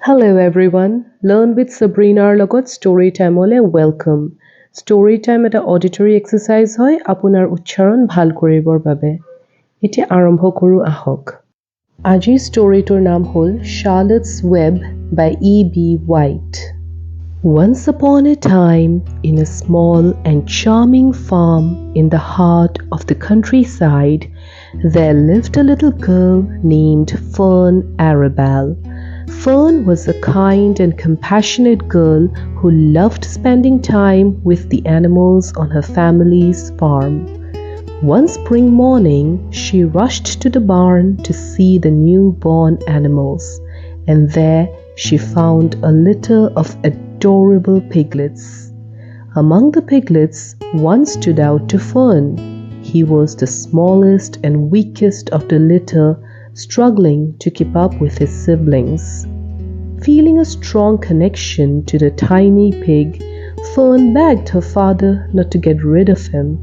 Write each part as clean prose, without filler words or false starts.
Hello everyone. Learn with Sabrinaৰ লগত story time ole welcome. Story time এটা auditory exercise হয় আপোনাৰ উচ্চাৰণ ভাল কৰিবৰ বাবে। এতিয়া আৰম্ভ কৰো আহক। আজিৰ storyটোৰ নাম হ'ল Charlotte's Web by E.B. White. Once upon a time, in a small and charming farm in the heart of the countryside, there lived a little girl named Fern Arabelle. Fern was a kind and compassionate girl who loved spending time with the animals on her family's farm. One spring morning, she rushed to the barn to see the newborn animals, and there she found a litter of adorable piglets. Among the piglets, one stood out to Fern. He was the smallest and weakest of the litter, struggling to keep up with his siblings. Feeling a strong connection to the tiny pig, Fern begged her father not to get rid of him.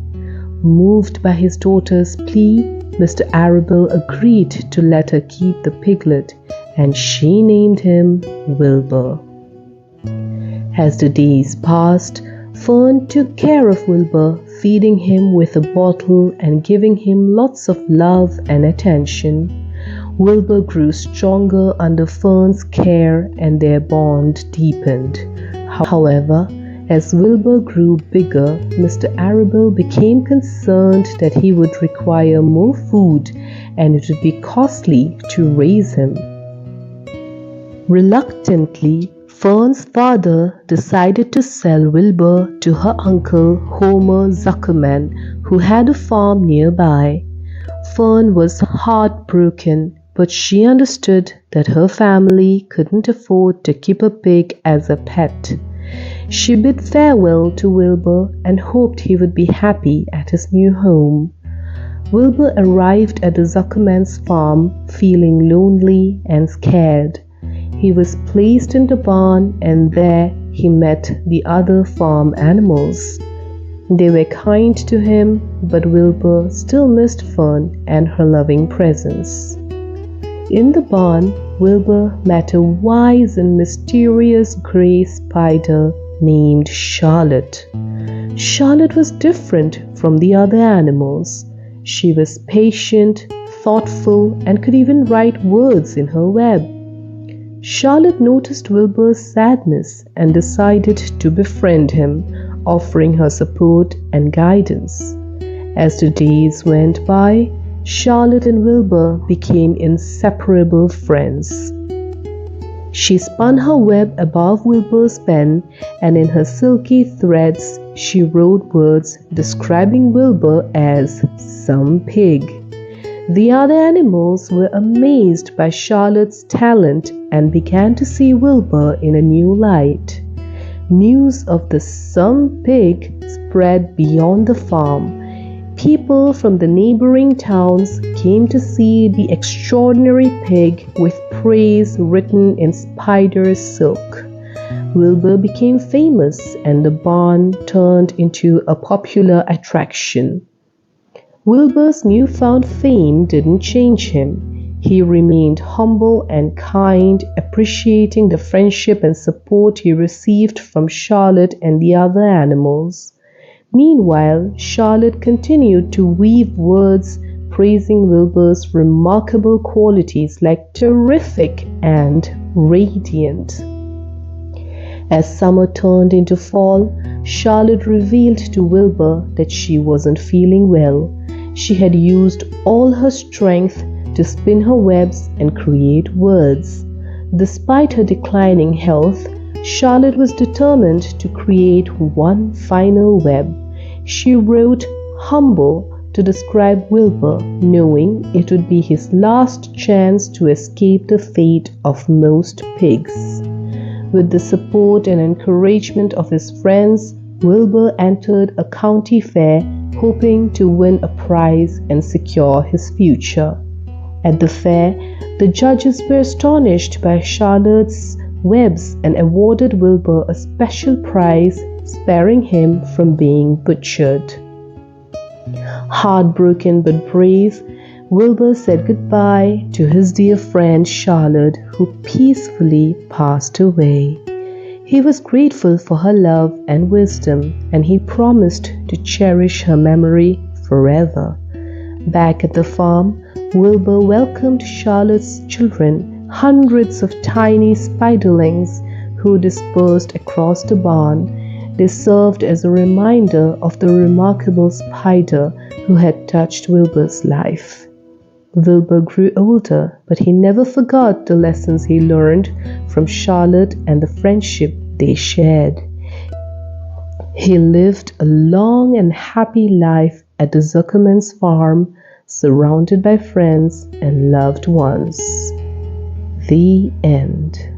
Moved by his daughter's plea, Mr. Arabelle agreed to let her keep the piglet, and she named him Wilbur. As the days passed, Fern took care of Wilbur, feeding him with a bottle and giving him lots of love and attention. Wilbur grew stronger under Fern's care and their bond deepened. However, as Wilbur grew bigger, Mr. Arabelle became concerned that he would require more food and it would be costly to raise him. Reluctantly, Fern's father decided to sell Wilbur to her uncle Homer Zuckerman, who had a farm nearby. Fern was heartbroken, but she understood that her family couldn't afford to keep a pig as a pet. She bid farewell to Wilbur and hoped he would be happy at his new home. Wilbur arrived at the Zuckerman's farm feeling lonely and scared. He was placed in the barn and there he met the other farm animals. They were kind to him, but Wilbur still missed Fern and her loving presence. In the barn, Wilbur met a wise and mysterious gray spider named Charlotte. Charlotte was different from the other animals. She was patient, thoughtful, and could even write words in her web. Charlotte noticed Wilbur's sadness and decided to befriend him, offering her support and guidance. As the days went by, Charlotte and Wilbur became inseparable friends. She spun her web above Wilbur's pen, and in her silky threads she wrote words describing Wilbur as some pig. The other animals were amazed by Charlotte's talent and began to see Wilbur in a new light. News of the some pig spread beyond the farm. People from the neighboring towns came to see the extraordinary pig with praise written in spider silk. Wilbur became famous and the barn turned into a popular attraction. Wilbur's newfound fame didn't change him. He remained humble and kind, appreciating the friendship and support he received from Charlotte and the other animals. Meanwhile, Charlotte continued to weave words praising Wilbur's remarkable qualities like terrific and radiant. As summer turned into fall, Charlotte revealed to Wilbur that she wasn't feeling well. She had used all her strength to spin her webs and create words. Despite her declining health, Charlotte was determined to create one final web. She wrote humble to describe Wilbur, knowing it would be his last chance to escape the fate of most pigs. With the support and encouragement of his friends, Wilbur entered a county fair, hoping to win a prize and secure his future. At the fair, the judges were astonished by Charlotte's webs and awarded Wilbur a special prize, sparing him from being butchered. Heartbroken but brave, Wilbur said goodbye to his dear friend Charlotte, who peacefully passed away. He was grateful for her love and wisdom, and he promised to cherish her memory forever. Back at the farm, Wilbur welcomed Charlotte's children, hundreds of tiny spiderlings who dispersed across the barn. They served as a reminder of the remarkable spider who had touched Wilbur's life. Wilbur grew older, but he never forgot the lessons he learned from Charlotte and the friendship they shared. He lived a long and happy life at the Zuckerman's farm, surrounded by friends and loved ones. The end.